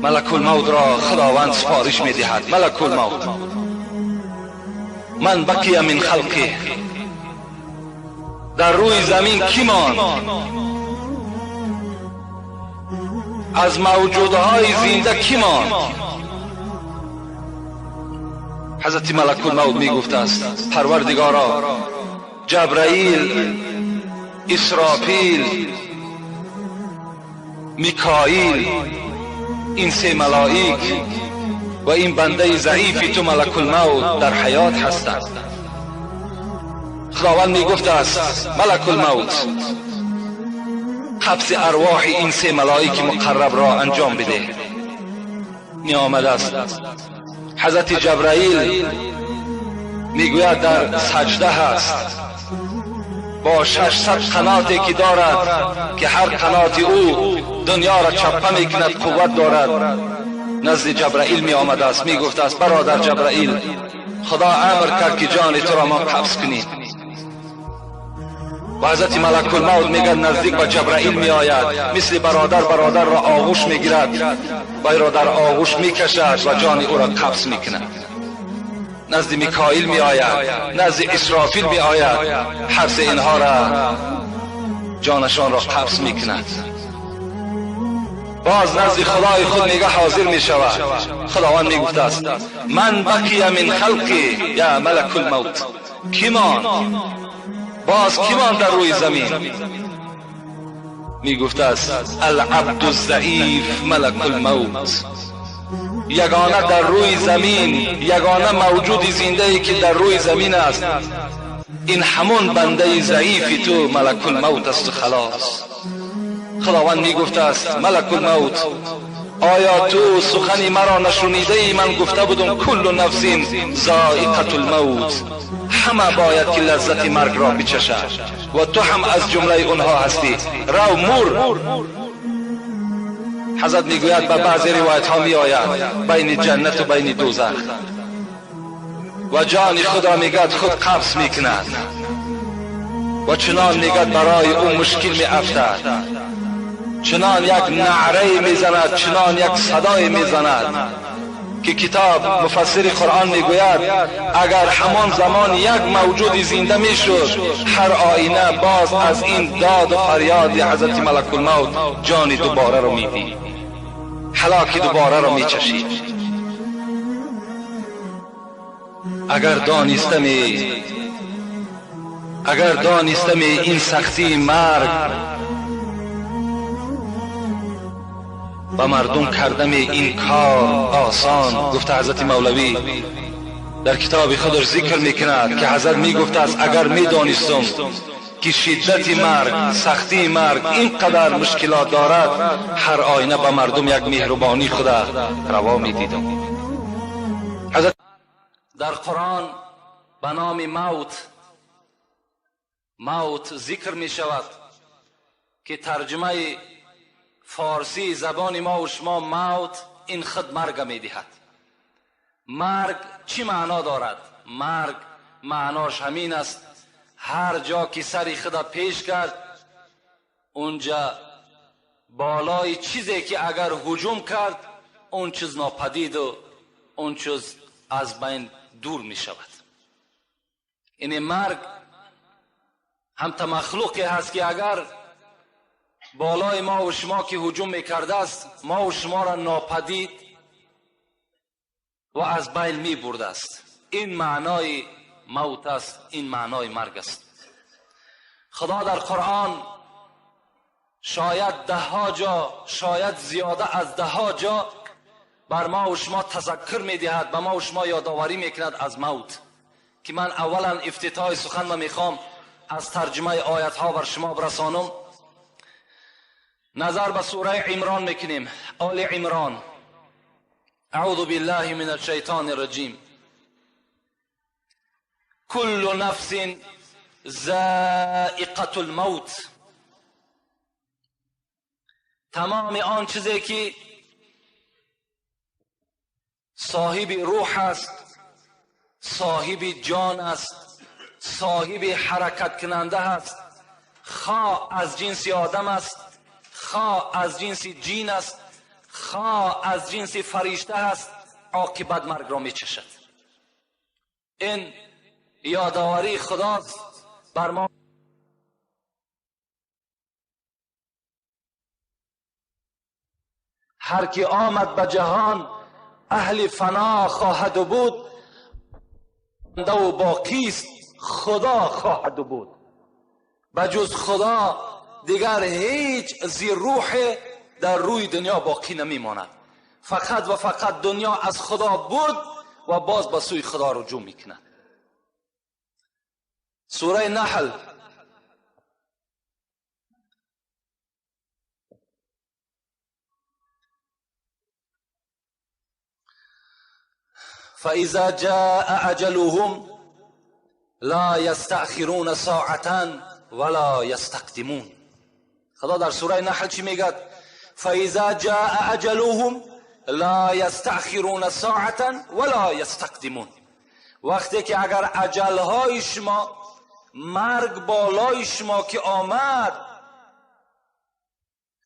ملک الموت را خداوند سپارش می‌دهد. ملک الموت، من بقی من خلقه، در روی زمین کی ماند؟ از موجودهای زنده کی ماند؟ حضرت ملک الموت می گفته است پروردگارا، جبرائیل، اسرافیل، میکائیل، این سه ملائک و این بنده ضعیف تو ملک الموت در حیات هستند. خداوند می گفته است ملک الموت، قبض ارواح این سه ملائک مقرب را انجام بده. می آمده است حضرت جبرائیل میگوید در سجده هست با 600 قناتی که دارد که هر قنات او دنیا را چپه میکند، قوت دارد. نزد جبرائیل می آمده است، می گفته است برادر جبرائیل، خدا امر کرد که جان تو را ما قبض کنیم. و حضرت ملک الموت میگه نزدیک به جبرائیل می آید، مثل برادر را آغوش میگیرد، وی را در آغوش میکشد و جان او را قبض میکند. نزد میکائیل می آید، نزد اسرافیل می آید، هر سه اینها را جانشان را قبض میکند. باز نزد خدای خود میگه حاضر می شود. خداوند می گفته است من بقی من خلقی یا ملک الموت، کی ماند؟ باز کی ماند در روی زمین؟ می گفته است العبد الضعیف ملک الموت، یگانه در روی زمین، یگانه موجود زنده ای که در روی زمین است، این همون بنده ضعیف تو ملک الموت است. خلاص خداوند می گفته است ملک الموت، آیا تو سخنی مرا نشنیده ای؟ من گفته بودم کل نفس ذائقة الموت، همه باید که لذت مرگ را بچشد و تو هم از جمله اونها هستی. رو مر. حضرت میگوید به بعضی روایت ها می آید بین جنت و بین دوزخ و جان خود را میگد خود قبض میکند و چنان میگد برای او مشکل می افتد، چنان یک نعره میزند، چنان یک صدای میزند که کتاب مفسر قرآن میگوید اگر همان زمان یک موجود زنده میشد، هر آینه باز از این داد و فریاد حضرت ملک الموت جان دوباره رو میدید، هلاک دوباره رو میچشید. اگر دانستم این سختی مرگ و مردم کردم این کار آسان. گفته حضرت مولوی در کتاب خودش ذکر میکند که حضرت میگفته است اگر میدانستم که شدت مرگ، سختی مرگ اینقدر مشکلات دارد، هر آینه به مردم یک مهربانی خدا روا میدیدم. حضرت در قرآن به نام موت ذکر می شود که ترجمه فارسی زبان ما و شما موت این خود مرگ می دهد. مرگ چی معنا دارد؟ مرگ معناش همین است هر جا که سری خدا پیش کرد اونجا بالای چیزی که اگر هجوم کرد اون چیز ناپدید و اون چیز از بین دور می شود. این مرگ هم مخلوقی هست که اگر بالای ما و شما که هجوم میکرده است ما و شما را ناپدید و از بین می برده است. این معنای موت است، این معنای مرگ است. خدا در قرآن شاید 10 جا، شاید زیاده از 10 جا بر ما و شما تذکر میدهد، به ما و شما یادآوری میکند از موت. که من اولا افتتاح سخن و میخوام از ترجمه آیت ها بر شما برسانم. نظر به سوره عمران میکنیم. آل عمران. اعوذ بالله من الشیطان الرجیم. کل نفس ذائقة الموت. تمام آن چیزی که صاحب روح است، صاحب جان است، صاحب حرکت کننده است، خواه از جنس آدم است، خواه از جنس جین است، خواه از جنس فرشته است عاقبت مرگ را میچشد. این یادآوری خداست بر ما. هر کی آمد به جهان اهل فنا خواهد بود و باقی است خدا خواهد بود. بجز خدا دیگر هیچ ذی روح در روی دنیا باقی نمیماند. فقط و فقط دنیا از خدا بود و باز به سوی خدا رجوع میکند. سوره نحل فَإِذَا جَاءَ أَجَلُهُمْ لا يستأخرون ساعة ولا يستقدمون. خدا در سوره نحل چی میگه؟ فَإِذَا جَاءَ أَجَلُهُمْ لا يستأخرون ساعة ولا يستقدمون. وقتی که اگر اجلهای شما، مرگ بالای شما که آمد،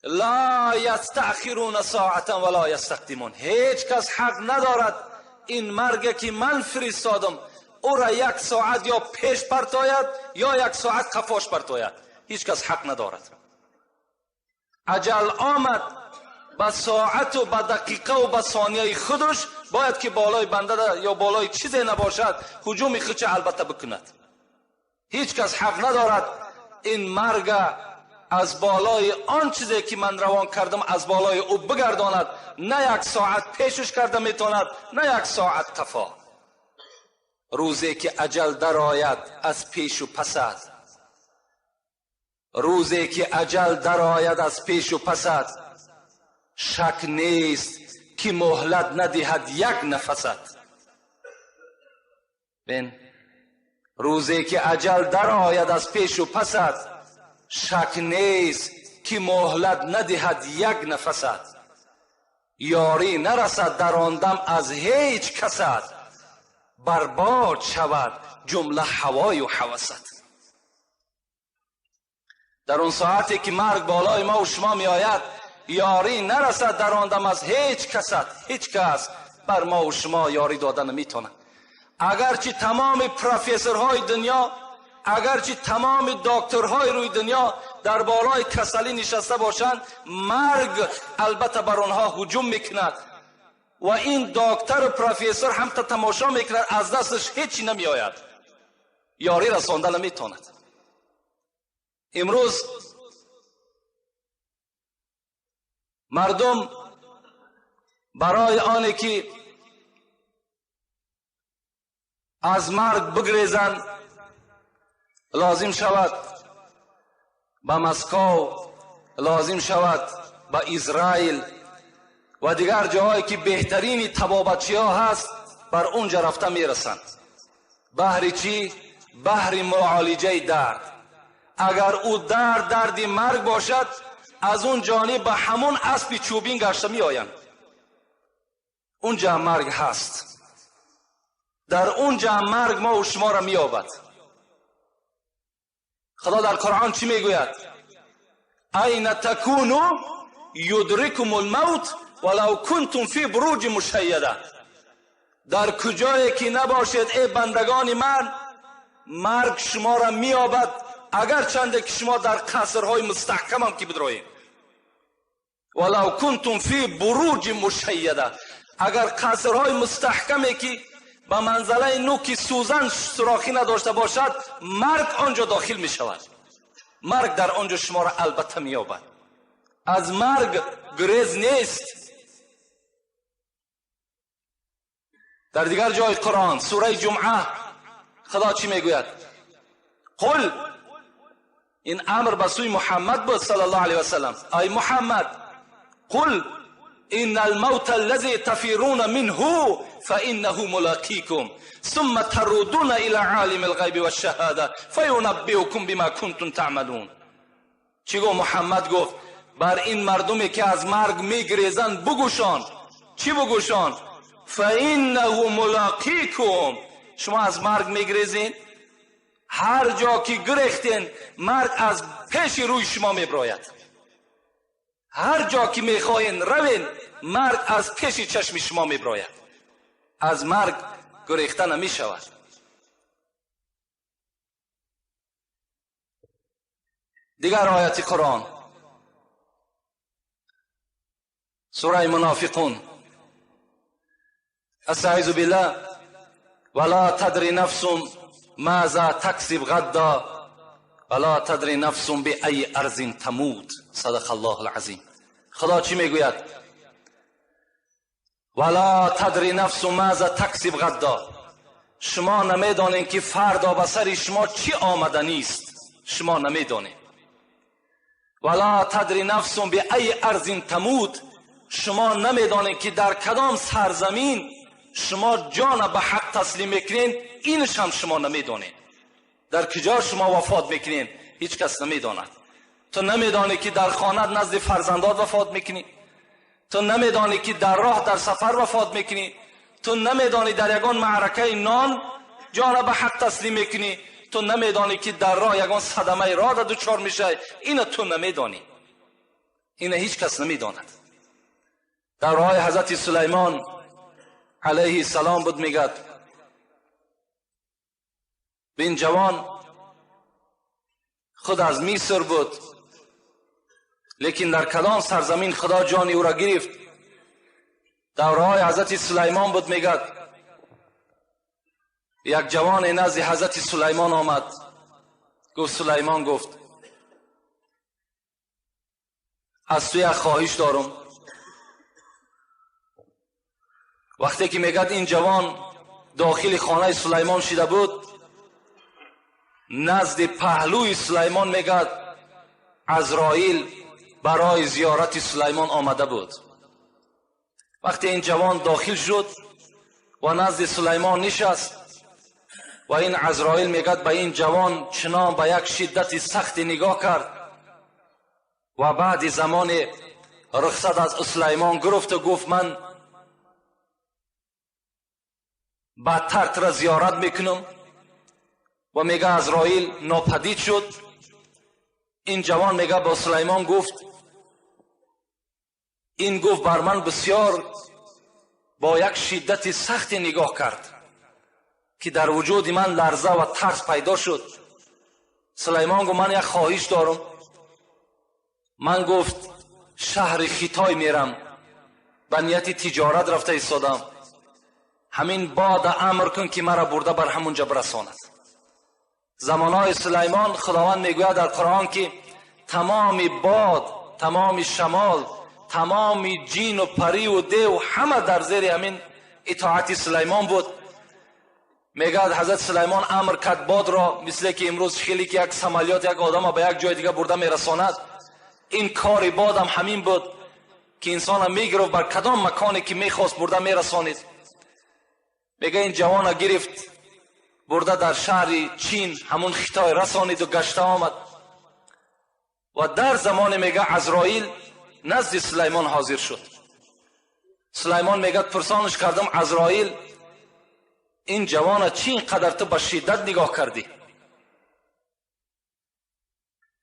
لا يستأخرون ساعة ولا يستقدمون، هیچ کس حق ندارد این مرگ که من فرستادم او را 1 ساعت یا پیش پرتاید یا 1 ساعت قفاش پرتاید. هیچ کس حق ندارد. اجل آمد به ساعت و به دقیقه و به ثانیه خودش باید که بالای بنده یا بالای چیزی نباشد هجوم خودش البته بکند. هیچ کس حق ندارد این مرگ از بالای آن چیزی که من روان کردم از بالای او بگرداند. نه 1 ساعت پیشش کرده میتواند نه 1 ساعت قفا. روزی که اجل در آید از پیش و پس است، روزی که اجل در آید از پیش و پس است، شک نیست که مهلت ندهد 1 نفست. بین روزی که اجل در آید از پیش و پس است، شک نیست که مهلت ندهد 1 نفست. یاری نرسد در آن دم از هیچ کست، برباد شود جمله هوای و هوست. در اون ساعتی که مرگ بالای ما و شما می آید یاری نرسد در آن دم از هیچ کست. هیچ کس بر ما و شما یاری دادن نمیتونه. اگرچه تمام پروفسورهای دنیا، اگرچه تمام دکترهای روی دنیا در بالای کسلی نشسته باشند، مرگ البته بر آنها هجوم میکند و این دکتر و پروفسور هم تماشا میکند، از دستش هیچی نمی آید، یاری رساندن نمیتواند. امروز مردم برای آنی که از مرگ بگریزند لازم شود به مسکو، لازم شود به اسرائیل و دیگر جاهایی که بهترین طبابتچی ها هست بر اونجا رفته میرسند. بهر چی؟ بهر معالجه درد. اگر او درد مرگ باشد از اون جانب به همون اسب چوبین گشته می آیند. اونجا مرگ هست، در اونجا مرگ ما و شما را می یابد. خدا در قرآن چی می گوید؟ این تکونو یدرکم الموت ولو کنتم فی بروج مشیده. در کجایی که نباشید ای بندگان من، مرگ شما را می یابد اگر چنده که شما در قصرهای مستحکم هم که بدروید. ولو کنتم فی بروج مشیده، اگر قصرهای مستحکمی که به منزله نوک سوزن سوراخی نداشته باشد مرگ آنجا داخل می شود. مرگ در آنجا شما را البته می یابد. از مرگ گریز نیست. در دیگر جای قرآن سوره جمعه خدا چی می گوید؟ قل، این امر به سوی محمد بود صلی الله علیه و سلم، ای محمد قل ان الموت الذي تفرون منه فانه ملاقيكم ثم تردون الى عالم الغیب والشهاده فینبئکم بما کنتم تعملون. چی گفت محمد؟ گفت بر این مردمی که از مرگ میگریزند بگوشان. چی بگوشان؟ فانه ملاقيكم. شما از مرگ میگریزین، هر جا که گریختین مرگ از پیش روی شما میبراید. هر جا که میخواین روین، مرگ از پیش چشم شما میبراید. از مرگ گریخته نمیشود. دیگر آیت قرآن سوره منافقون: استعیذ بالله ولا تدری نفس ماذا تکسب غدا ولا تدری نفس بأی ارض تموت. صدق الله العظیم. خدا چی میگوید؟ ولا تدری نفس ماذا تکسب غدا. شما نمیدانید که فردا به سر شما چی آمدنی است. شما نمیدانید. ولا تدری نفس بأی ارض تموت. شما نمیدانید که در کدام سرزمین شما جان به حق تسلیم میکنین. اینش هم شما نمیدانید. در کجا شما وفات میکنین هیچ کس نمیداند. تو نمیدانی که در خانه نزد فرزندات وفات میکنی. تو نمیدانی که در راه در سفر وفات میکنی. تو نمیدانی در یگان معرکه نان جان به حق تسلیم میکنی. تو نمیدانی که در راه یگان صدمه راه در دوچار میشه. اینو تو نمیدانی. اینو هیچ کس نمیداند. در راه حضرت سلیمان علیه السلام بود میگد به این جوان خود از مصر بود، لیکن در کدام سرزمین خدا جانی او را گرفت. در راه حضرت سلیمان بود میگد یک جوان نزد حضرت سلیمان آمد. گفت سلیمان گفت از تو یک خواهش دارم. وقتی که میگد این جوان داخل خانه سلیمان شده بود، نزد پهلوی سلیمان میگد عزرائیل برای زیارت سلیمان آمده بود. وقتی این جوان داخل شد و نزد سلیمان نشست و این عزرائیل میگد به این جوان چنان به یک شدت سخت نگاه کرد و بعد زمان رخصت از سلیمان گرفت و گفت من بدتر تر زیارت میکنم و میگه عزرائیل ناپدید شد. این جوان میگه با سلیمان گفت این گفت بر من بسیار با یک شدت سخت نگاه کرد که در وجود من لرزه و ترس پیدا شد. سلیمان گفت من یک خواهش دارم. من گفت شهر خیتای میرم، به نیت تجارت رفته ایستادم. همین باد امر کن که مرا برده بر همونجا برساند. زمانهای سلیمان خداوند میگوید در قرآن که تمام باد، تمام شمال، تمام جین و پری و دیو همه در زیر همین اطاعت سلیمان بود. میگوید حضرت سلیمان امر کرد باد را، مثل که امروز خیلی که یک سمالیات یک آدم به یک جای دیگه برده میرساند. این کار باد هم همین بود که انسان میگرفت بر کدام مکانی که میخواست برده میرسانید. میگه این جوان گرفت برده در شهر چین همون خیتای رسانید و گشته آمد و در زمان میگه عزرائیل نزد سلیمان حاضر شد. سلیمان میگه پرسانش کردم عزرائیل این جوان چین قدر تو به شدت نگاه کردی؟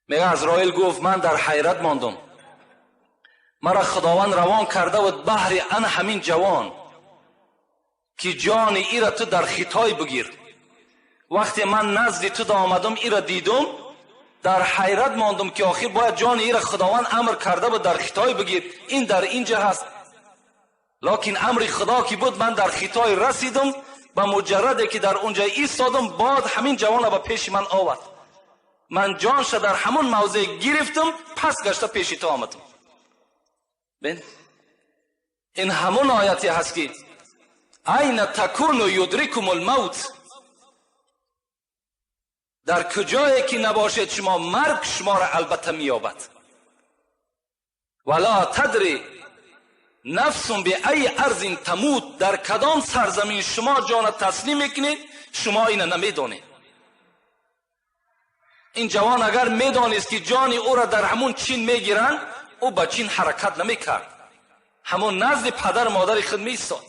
میگه عزرائیل گفت من در حیرت ماندم. مرا خداوند روان کرده و بهر ان همین جوان که جان ای را تو در خیتای بگیر. وقتی من نزد تو آمدم ای را دیدم، در حیرت ماندم که آخر باید جان ای را خداوند امر کرده و در خیتای بگیر. این در اینجا هست. لکن امر خدا که بود من در خیتای رسیدم، با مجرد که در اونجا ایستادم باد همین جوان را به پیش من آورد. من جانش در همون موضع گرفتم، پس گشته پیش تو آمدم. بین این همون آیتی هست که این تکون یدرکم الموت. در کجایی که نباشد شما مرگ شما را البته مییابد. ولا تدری نفس بأی ارض تموت. در کدام سرزمین شما جان تسلیم میکنید شما این نمیدانید. این جوان اگر میدانست که جان او را در همون چین میگیرند او به چین حرکت نمیکرد، همون نزد پدر مادر خود میستاد.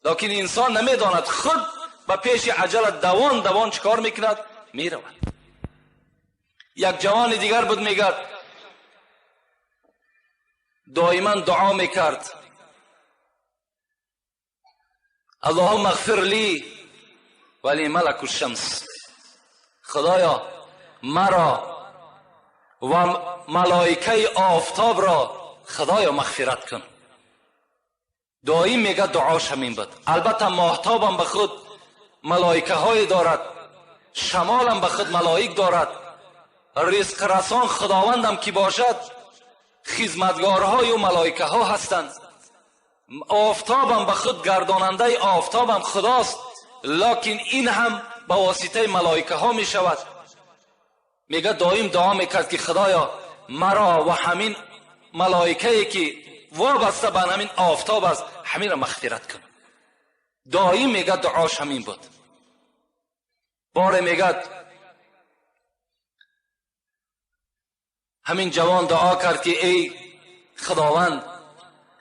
لیکن انسان نمیداند خود به پیش عجل دوان چکار میکند؟ میرود. یک جوان دیگر بود میگد دائما دعا میکرد اللهم اغفر لی ولی ملک الشمس، خدایا مرا و ملائکه آفتاب را خدایا مغفرت کن. دائم میگه دعاش همین بود. البته ماهتاب هم به خود ملائکه های دارد، شمال هم به خود ملائک دارد، رزق رسان خداوندم کی باشد خدمتگارهای و ملائکه ها هستند. آفتاب هم به خود گرداننده آفتاب هم خداست، لکن این هم به واسطه ملائکه ها می شود. میگه دائم دعا میکرد که خدایا مرا و همین ملائکه‌ای که وابسته به همین آفتاب است همین را مغفرت کن. دائم میگه دعاش همین بود. بار میگه همین جوان دعا کرد که ای خداوند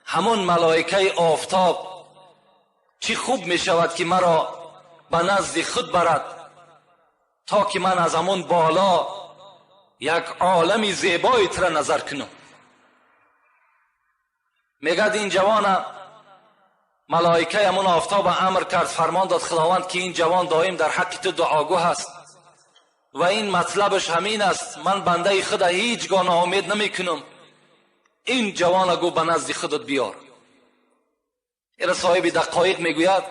همون ملائکه آفتاب چی خوب می شود که مرا به نزد خود برد تا که من از همون بالا یک عالم زیبایت را نظر کنم. میگد این جوان ملائکه همون آفتاب امر کرد، فرمان داد خداوند که این جوان دائم در حق تو دعاگو هست و این مطلبش همین است، من بنده خدا هیچگاه ناامید نمی کنم، این جوان گو به نزد خودت بیار. این صاحب دقایق میگوید،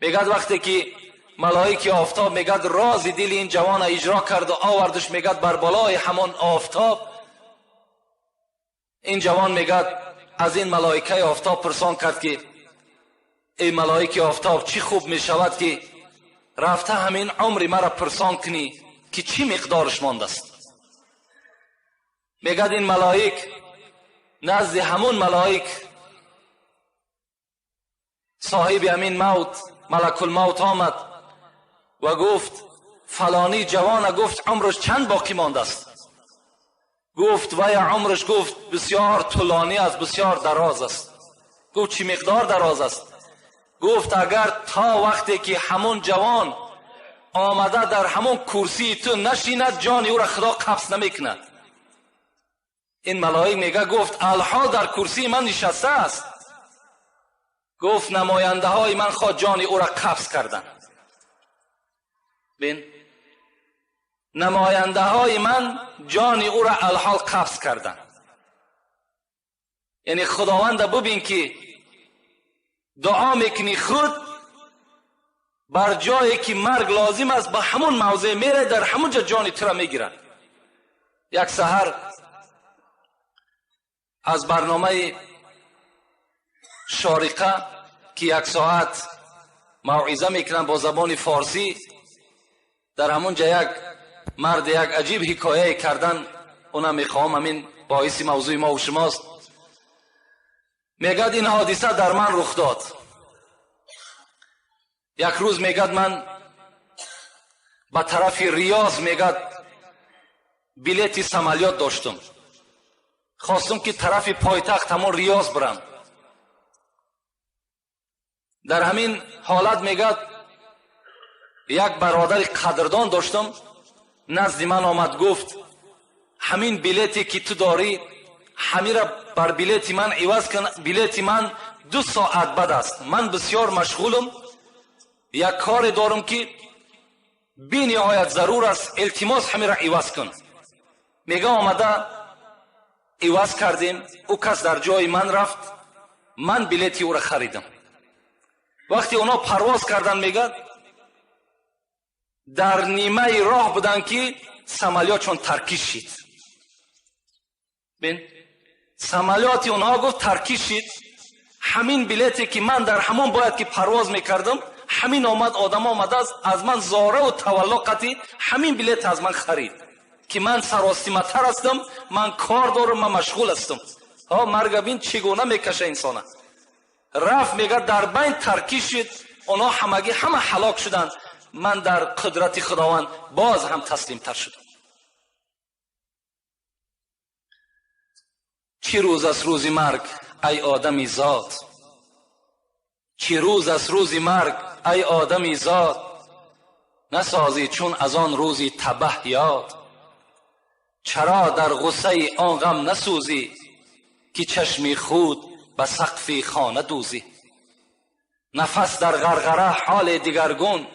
میگد وقتی که ملائکه آفتاب میگد راز دل این جوان اجرا کرد و آوردش میگد بر بالای همان آفتاب، این جوان میگد از این ملائکه آفتاب پرسان کرد که ای ملائکه آفتاب چی خوب میشود که رفته همین عمر مرا پرسان کنی که چی مقدارش مانده است. میگد این ملائک نزد همون ملائک صاحب همین موت ملک الموت آمد و گفت فلانی جوان گفت عمرش چند باقی مانده است؟ گفت و یا عمرش گفت بسیار طولانی است، بسیار دراز است. گفت چی مقدار دراز است؟ گفت اگر تا وقتی که همون جوان آمده در همون کرسی تو نشیند جان او را خدا قبض نمیکند. این ملائک میگه گفت الحال در کرسی من نشسته است. گفت نماینده های من خود جان او را قبض کردن. بین نماینده های من جان او را الحال قبض کردن. یعنی خداوند ببین که دعا میکنی خود بر جایی که مرگ لازم است به همون موضع میره، در همون جا جان تو را میگیرن. یک سحر از برنامه شارقه که یک ساعت موعظه میکنن با زبان فارسی، در همون جا یک مرد یک عجیب حکایه کردن، اونم میخوام همین باعث موضوع ما و شماست. میگد این حادثه در من رخ داد. یک روز میگد من به طرف ریاض میگد بلیت سمالیات داشتم، خواستم که طرف پایتخت همون ریاض برم. در همین حالت میگد یک برادر قدردان داشتم نزد من آمد، گفت همین بلیتی که تو داری همین را بر بلیت من عوض کن، بلیت من 2 ساعت بعد است، من بسیار مشغولم، یک کار دارم که بی نهایت ضرور است، التماس همین را عوض کن. میگه آمده عوض کردیم، او کس در جای من رفت، من بلیتی او را خریدم. وقتی اونا پرواز کردن میگه در نیمه راه بودن که سمالیات چون ترکیش شد. بین سمالیاتی اونها گفت ترکیش شد، همین بلیتی که من در همون باید که پرواز میکردم همین آمد، آدم آمد از من زاره و تولاقتی همین بلیت از من خرید که من سراسیمتر هستم، من کار دارم، من مشغول هستم. مرگ بین چگونه میکشه انسانه. رفت میگه در بین ترکیش شد، اونا همگی همه هلاک شدند، من در قدرت خداوند باز هم تسلیم تر شدم. چی روز است روز مرگ ای آدمی ذات، چی روز است روز مرگ ای آدمی ذات، نسازی چون از آن روزی تبه یاد، چرا در غصه آن غم نسوزی که چشمی خود به سقف خانه دوزی. نفس در غرغره حال دیگرگون،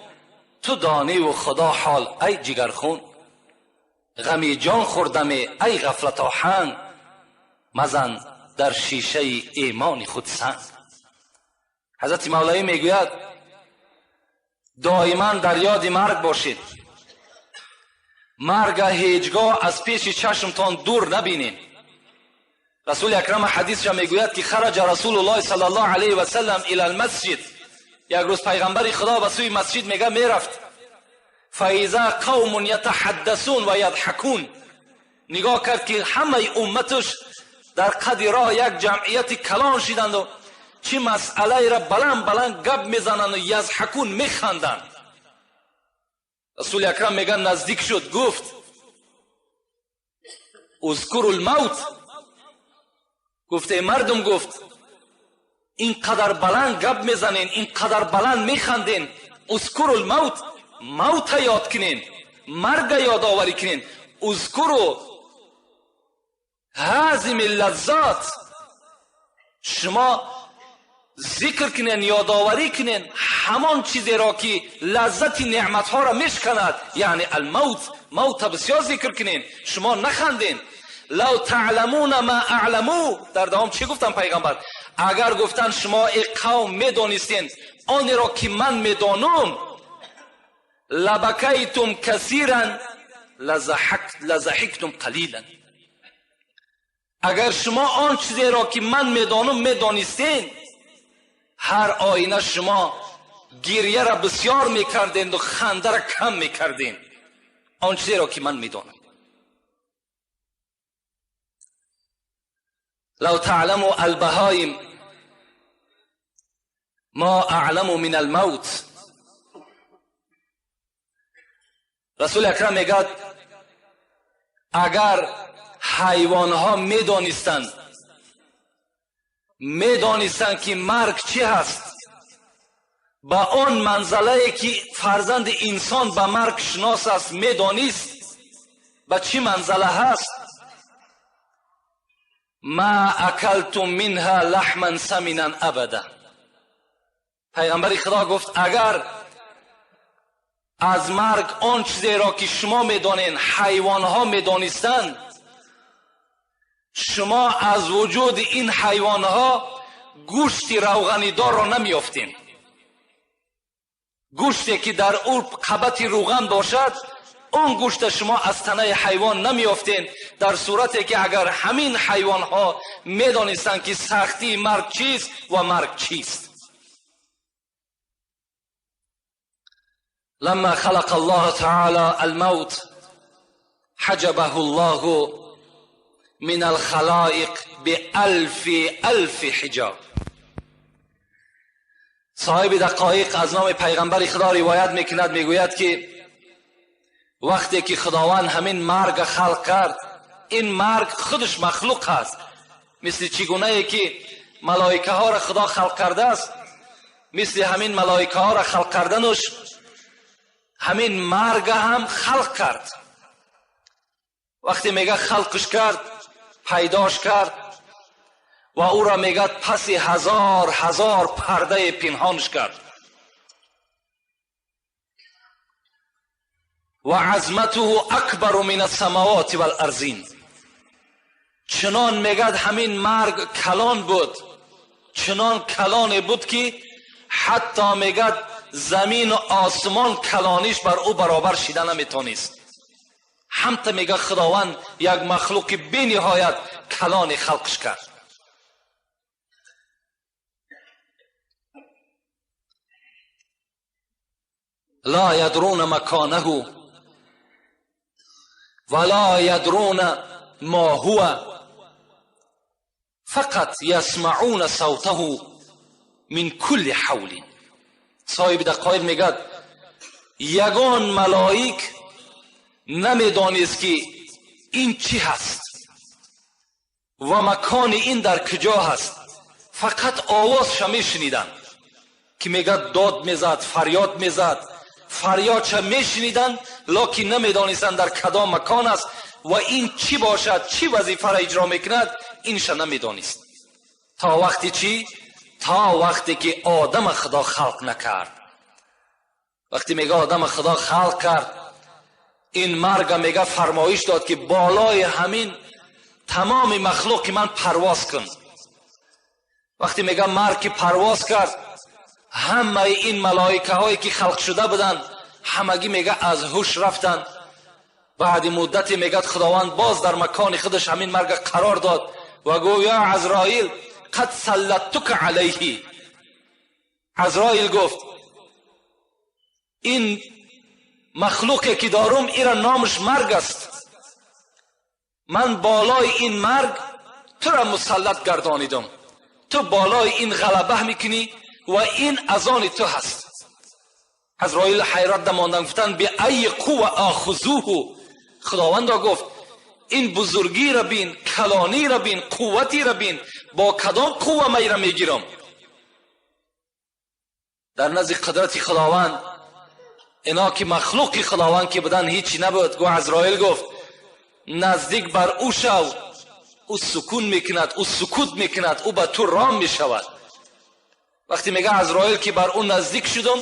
تو دانی و خدا حال ای جگرخون. غمی جان خوردم ای غفلت آهنگ، مزن در شیشه ایمان خود سنگ. حضرت مولوی میگوید دائما در یاد مرگ باشید، مرگ هیچگاه از پیش چشمتان دور نبینید. رسول اکرم حدیث را میگوید که خرج رسول الله صلی الله علیه و سلم الی المسجد، یک روز پیغمبر خدا به سوی مسجد میگه میرفت، فاذا قوم یتحدثون و یضحکون، نگاه کرد که همه امتش در قد راه یک جمعیت کلان شدند و چی مسئله را بلند بلند گپ میزنند و یضحکون میخندند. رسول اکرم میگه نزدیک شد، گفت اذکروا الموت. گفت ای مردم، گفت این قدر بلند گپ میزنین، این قدر بلند میخندین، اذکروا الموت، موت یاد کنین، مرگ یاد آوری کنین. اذکروا هازم اللذات، شما ذکر کنین، یادآوری کنین همان چیزی را که لذت نعمت ها را میشکند، یعنی الموت. موت بسیار ذکر کنین، شما نخندین. لو تعلمون ما اعلمو، در دوام چی گفتن پیغمبر؟ اگر گفتن شما ای قوم میدانستین آن را که من میدانم، لبکیتم کثیرا لضحکتم قلیلا. اگر شما آن چیزی را که من میدانم میدانستین، هر آینه شما گریه را بسیار میکردین و خنده را کم میکردین. آن چیزی را که من میدانم. لو تعلموا البهائم ما اعلم من الموت. رسول اکرم میگه اگر حیوان ها میدانستند که مرگ چی هست، با آن منزله که فرزند انسان به مرگ شناس است میدانست با چی منزله هست، ما اکلتم منها لحما سمنا ابدا. پیغمبر خدا گفت اگر از مرگ آن چیزی را که شما میدانین حیوان ها میدانستند، شما از وجود این حیوان ها گوشت روغنی دار را نمیافتین. گوشتی که در او قبط روغن باشد، اون گوشت شما از تنه حیوان نمیافتین، در صورتی که اگر همین حیوان ها میدانستند که سختی مرگ چیست و مرگ چیست. لما خلق الله تعالى الموت حجبه الله من الخلائق بألف حجاب. صاحب دقایق از نام پیغمبر خدا روایت میکند، میگوید که وقتی که خداوند همین مرگ خلق کرد، این مرگ خودش مخلوق است، مثل چگونه ای که ملائکه ها را خدا خلق کرده است، مثل همین ملائکه ها را خلق کردنش همین مرگ هم خلق کرد. وقتی میگه خلقش کرد، پیداش کرد و او را میگه پس هزار پرده پنهانش کرد. و عظمته اکبر من السماوات والارضین. چنان میگه همین مرگ کلان بود، چنان کلان بود که حتی میگه زمین و آسمان کلانیش بر او برابر شده نمیتونست. همتا میگه خداوند یک مخلوق بی نهایت کلان خلقش کرد. لا یدرون مکانه ولا یدرون ما هو فقط یسمعون صوته من کل حول. صاحب دقایق میگه یگان ملائک نمیدانست که این چی هست و مکان این در کجا هست، فقط آوازش میشنیدن که میگه داد میزد، فریاد میزد، فریادش میشنیدن، لکن نمیدانستن در کدام مکان است و این چی باشد، چی وظیفه را اجرا میکند، اینش نمیدانست. تا وقتی چی؟ تا وقتی که آدم خدا خلق نکرد. وقتی میگه آدم خدا خلق کرد، این مرگ میگه فرمایش داد که بالای همین تمام مخلوق من پرواز کن. وقتی میگه مرگ که پرواز کرد، همه این ملائکه هایی که خلق شده بودن همگی میگه از هوش رفتن. بعد مدتی میگه خداوند باز در مکان خودش همین مرگ قرار داد و گفت یا عزرائیل قد سلطتک علیه. عزرائیل گفت این مخلوقی که دارم ایرا نامش مرگ است، من بالای این مرگ تو را مسلط گردانیدم، تو بالای این غلبه میکنی و این از آن تو هست. عزرائیل حیرت ماندن، گفتن به ای قوه آخذوه. خداوند گفت این بزرگی را بین، کلانی را بین، قوتی را بین، با کدام قوه می را میگیرم؟ در نزد قدرت خداوند اینا که مخلوق خداوند که بدن هیچی نبود. گو عزرائیل گفت نزدیک بر او شو، او سکون میکند، او سکوت میکند، او به تو رام میشود. وقتی میگه عزرائیل که بر او نزدیک شدم،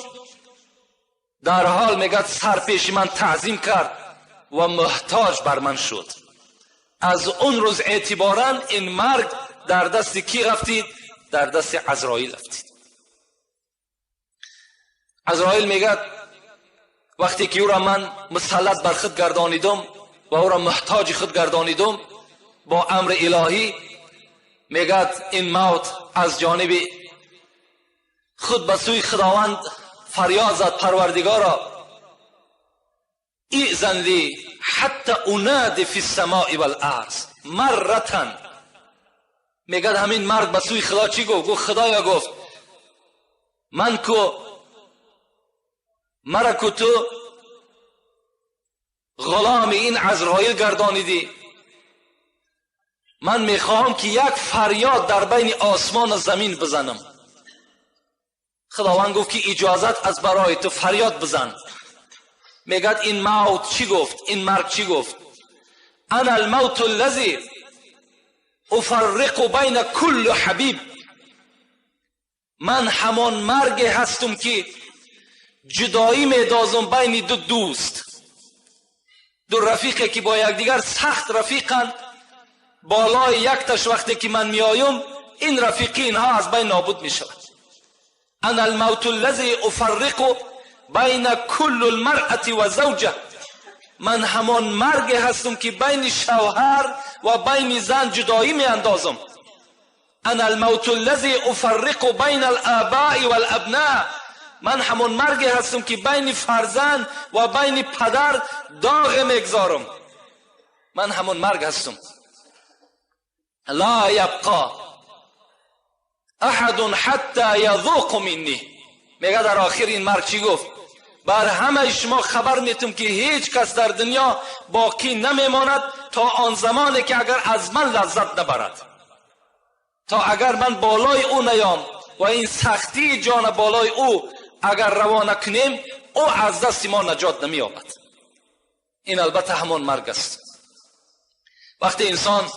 در حال میگه سر پیش من تعظیم کرد و محتاج بر من شد. از اون روز اعتبارا این مرگ در دست کی رفتید؟ در دست عزرائیل رفتید. عزرائیل میگه وقتی که او را من مسلط بر خود گردانیدم و او را محتاج خود گردانیدم با امر الهی، میگه این موت از جانب خود به سوی خداوند فریاد زد پروردگارا ایذن لی حتی انادی فی السماء والارض مرتن. میگه همین مرد به سوی خدا چی گفت؟ گفت خدایا گفت من کو مرا کو تو غلام این عزرائیل گردانیدی، من میخواهم که یک فریاد در بین آسمان و زمین بزنم. خداوند گفت که اجازت از برای تو فریاد بزن. میگه این موت چی گفت؟ این مرگ چی گفت؟ انا الموت الذی افرق بین کل حبیب. من همان مرگ هستم که جدایی میدازم بین دو دوست، دو رفیقی که با یکدیگر سخت رفیقند. بالای یک تاش وقتی که من میایم این رفیقی اینها از بین نابود میشود. انا الموت الذی افرق بین کل المرأة و زوجه. من همان مرگ هستم که بین شوهر و بین زن جدایی می اندازم. انا الموت الذی افرق بین الآباء والابناء. من همان مرگ هستم که بین فرزند و بین پدر داغ میگذارم. من همان مرگ هستم. لا یبقى احد حتی یذوق منی. میگه در آخر این مرگ چی گفت؟ بر همه شما خبر میتم که هیچ کس در دنیا باقی نمیماند تا آن زمانی که اگر از من لذت نبرد، تا اگر من بالای او نیام و این سختی جان بالای او اگر روانه کنیم، او از دست ما نجات نمییابد. این البته همان مرگ است. وقتی انسان